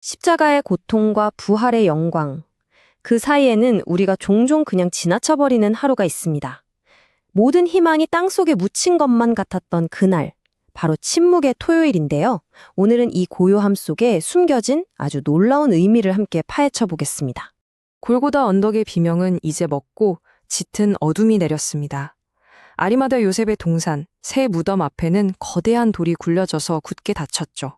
십자가의 고통과 부활의 영광. 그 사이에는 우리가 종종 그냥 지나쳐버리는 하루가 있습니다. 모든 희망이 땅속에 묻힌 것만 같았던 그날, 바로 침묵의 토요일인데요. 오늘은 이 고요함 속에 숨겨진 아주 놀라운 의미를 함께 파헤쳐 보겠습니다. 골고다 언덕의 비명은 이제 먹고 짙은 어둠이 내렸습니다. 아리마다 요셉의 동산, 새 무덤 앞에는 거대한 돌이 굴려져서 굳게 닫혔죠.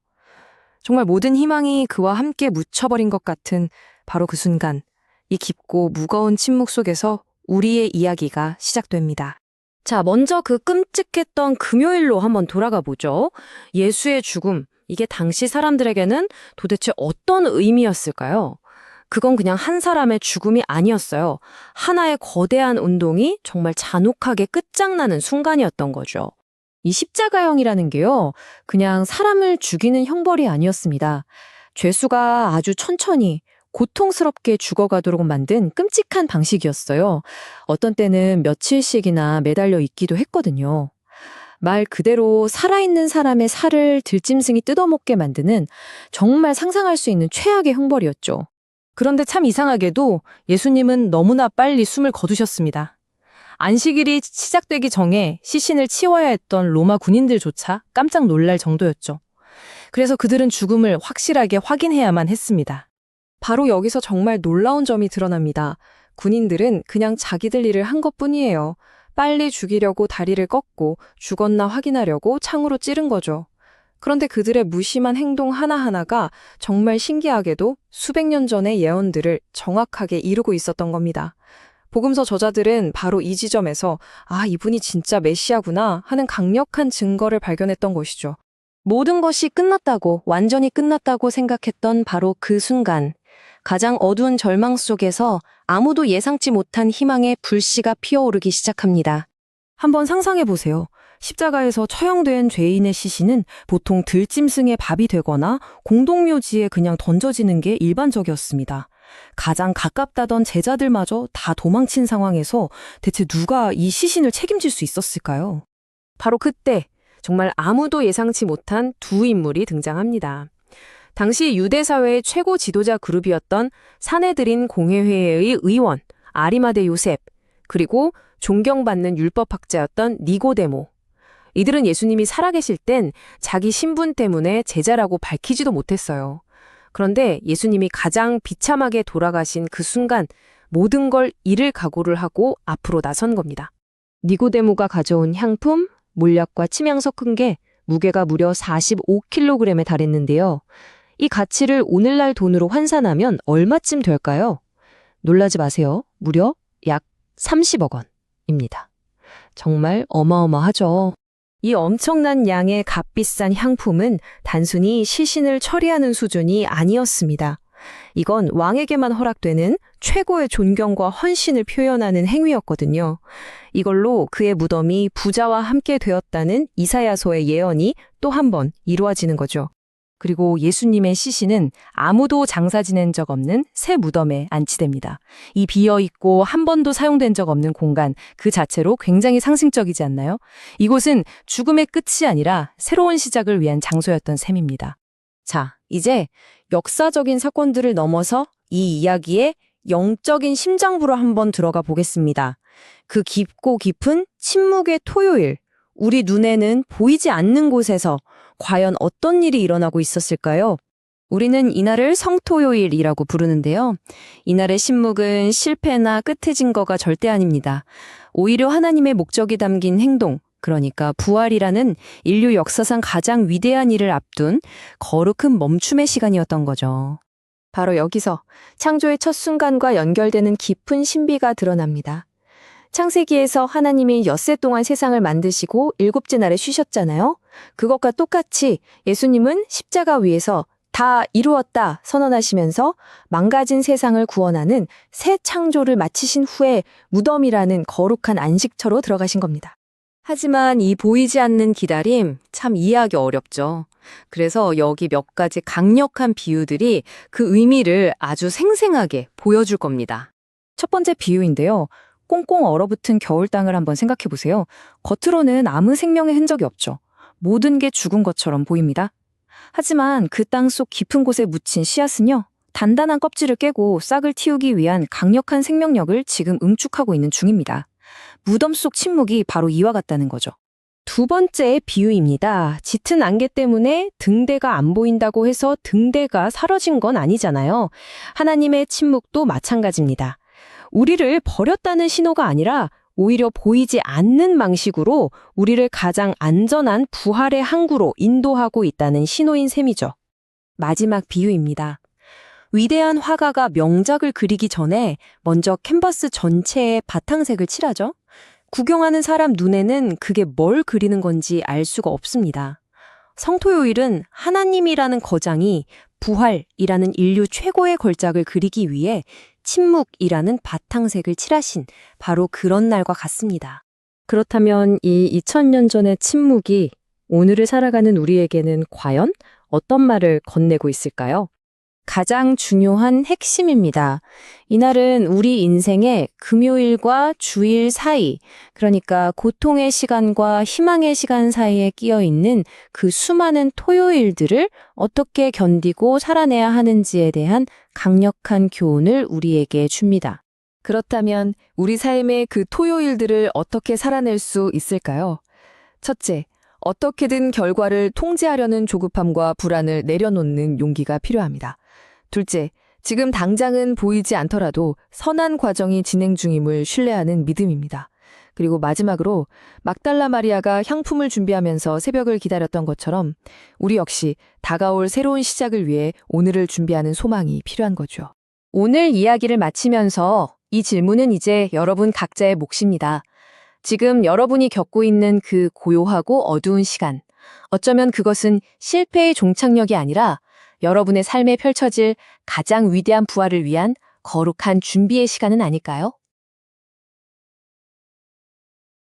정말 모든 희망이 그와 함께 묻혀버린 것 같은 바로 그 순간, 이 깊고 무거운 침묵 속에서 우리의 이야기가 시작됩니다. 자, 먼저 그 끔찍했던 금요일로 한번 돌아가 보죠. 예수의 죽음, 이게 당시 사람들에게는 도대체 어떤 의미였을까요? 그건 그냥 한 사람의 죽음이 아니었어요. 하나의 거대한 운동이 정말 잔혹하게 끝장나는 순간이었던 거죠. 이 십자가형이라는 게요, 그냥 사람을 죽이는 형벌이 아니었습니다. 죄수가 아주 천천히 고통스럽게 죽어가도록 만든 끔찍한 방식이었어요. 어떤 때는 며칠씩이나 매달려 있기도 했거든요. 말 그대로 살아있는 사람의 살을 들짐승이 뜯어먹게 만드는 정말 상상할 수 있는 최악의 형벌이었죠. 그런데 참 이상하게도 예수님은 너무나 빨리 숨을 거두셨습니다. 안식일이 시작되기 전에 시신을 치워야 했던 로마 군인들조차 깜짝 놀랄 정도였죠. 그래서 그들은 죽음을 확실하게 확인해야만 했습니다. 바로 여기서 정말 놀라운 점이 드러납니다. 군인들은 그냥 자기들 일을 한 것뿐이에요. 빨리 죽이려고 다리를 꺾고 죽었나 확인하려고 창으로 찌른 거죠. 그런데 그들의 무심한 행동 하나하나가 정말 신기하게도 수백 년 전의 예언들을 정확하게 이루고 있었던 겁니다. 복음서 저자들은 바로 이 지점에서 이분이 진짜 메시아구나 하는 강력한 증거를 발견했던 것이죠. 모든 것이 끝났다고, 완전히 끝났다고 생각했던 바로 그 순간, 가장 어두운 절망 속에서 아무도 예상치 못한 희망의 불씨가 피어오르기 시작합니다. 한번 상상해 보세요. 십자가에서 처형된 죄인의 시신은 보통 들짐승의 밥이 되거나 공동묘지에 그냥 던져지는 게 일반적이었습니다. 가장 가깝다던 제자들마저 다 도망친 상황에서 대체 누가 이 시신을 책임질 수 있었을까요? 바로 그때 정말 아무도 예상치 못한 두 인물이 등장합니다. 당시 유대사회의 최고 지도자 그룹이었던 사내들인 공회회의 의원 아리마대 요셉, 그리고 존경받는 율법학자였던 니고데모. 이들은 예수님이 살아계실 땐 자기 신분 때문에 제자라고 밝히지도 못했어요. 그런데 예수님이 가장 비참하게 돌아가신 그 순간 모든 걸 잃을 각오를 하고 앞으로 나선 겁니다. 니고데모가 가져온 향품, 몰약과 침향 섞은 게 무게가 무려 45kg에 달했는데요. 이 가치를 오늘날 돈으로 환산하면 얼마쯤 될까요? 놀라지 마세요. 무려 약 30억 원입니다. 정말 어마어마하죠. 이 엄청난 양의 값비싼 향품은 단순히 시신을 처리하는 수준이 아니었습니다. 이건 왕에게만 허락되는 최고의 존경과 헌신을 표현하는 행위였거든요. 이걸로 그의 무덤이 부자와 함께 되었다는 이사야서의 예언이 또 한 번 이루어지는 거죠. 그리고 예수님의 시신은 아무도 장사 지낸 적 없는 새 무덤에 안치됩니다. 이 비어있고 한 번도 사용된 적 없는 공간 그 자체로 굉장히 상징적이지 않나요? 이곳은 죽음의 끝이 아니라 새로운 시작을 위한 장소였던 셈입니다. 자, 이제 역사적인 사건들을 넘어서 이 이야기의 영적인 심장부로 한번 들어가 보겠습니다. 그 깊고 깊은 침묵의 토요일, 우리 눈에는 보이지 않는 곳에서 과연 어떤 일이 일어나고 있었을까요? 우리는 이날을 성토요일이라고 부르는데요. 이날의 신묵은 실패나 끝의 증거가 절대 아닙니다. 오히려 하나님의 목적이 담긴 행동, 그러니까 부활이라는 인류 역사상 가장 위대한 일을 앞둔 거룩한 멈춤의 시간이었던 거죠. 바로 여기서 창조의 첫 순간과 연결되는 깊은 신비가 드러납니다. 창세기에서 하나님이 엿새 동안 세상을 만드시고 일곱째 날에 쉬셨잖아요. 그것과 똑같이 예수님은 십자가 위에서 다 이루었다 선언하시면서 망가진 세상을 구원하는 새 창조를 마치신 후에 무덤이라는 거룩한 안식처로 들어가신 겁니다. 하지만 이 보이지 않는 기다림 참 이해하기 어렵죠. 그래서 여기 몇 가지 강력한 비유들이 그 의미를 아주 생생하게 보여줄 겁니다. 첫 번째 비유인데요. 꽁꽁 얼어붙은 겨울 땅을 한번 생각해 보세요. 겉으로는 아무 생명의 흔적이 없죠. 모든 게 죽은 것처럼 보입니다. 하지만 그 땅 속 깊은 곳에 묻힌 씨앗은요, 단단한 껍질을 깨고 싹을 틔우기 위한 강력한 생명력을 지금 응축하고 있는 중입니다. 무덤 속 침묵이 바로 이와 같다는 거죠. 두 번째 비유입니다. 짙은 안개 때문에 등대가 안 보인다고 해서 등대가 사라진 건 아니잖아요. 하나님의 침묵도 마찬가지입니다. 우리를 버렸다는 신호가 아니라 오히려 보이지 않는 방식으로 우리를 가장 안전한 부활의 항구로 인도하고 있다는 신호인 셈이죠. 마지막 비유입니다. 위대한 화가가 명작을 그리기 전에 먼저 캔버스 전체에 바탕색을 칠하죠. 구경하는 사람 눈에는 그게 뭘 그리는 건지 알 수가 없습니다. 성토요일은 하나님이라는 거장이 부활이라는 인류 최고의 걸작을 그리기 위해 침묵이라는 바탕색을 칠하신 바로 그런 날과 같습니다. 그렇다면 이 2000년 전의 침묵이 오늘을 살아가는 우리에게는 과연 어떤 말을 건네고 있을까요? 가장 중요한 핵심입니다. 이날은 우리 인생의 금요일과 주일 사이, 그러니까 고통의 시간과 희망의 시간 사이에 끼어 있는 그 수많은 토요일들을 어떻게 견디고 살아내야 하는지에 대한 강력한 교훈을 우리에게 줍니다. 그렇다면 우리 삶의 그 토요일들을 어떻게 살아낼 수 있을까요? 첫째, 어떻게든 결과를 통제하려는 조급함과 불안을 내려놓는 용기가 필요합니다. 둘째, 지금 당장은 보이지 않더라도 선한 과정이 진행 중임을 신뢰하는 믿음입니다. 그리고 마지막으로 막달라 마리아가 향품을 준비하면서 새벽을 기다렸던 것처럼 우리 역시 다가올 새로운 시작을 위해 오늘을 준비하는 소망이 필요한 거죠. 오늘 이야기를 마치면서 이 질문은 이제 여러분 각자의 몫입니다. 지금 여러분이 겪고 있는 그 고요하고 어두운 시간, 어쩌면 그것은 실패의 종착역이 아니라 여러분의 삶에 펼쳐질 가장 위대한 부활을 위한 거룩한 준비의 시간은 아닐까요?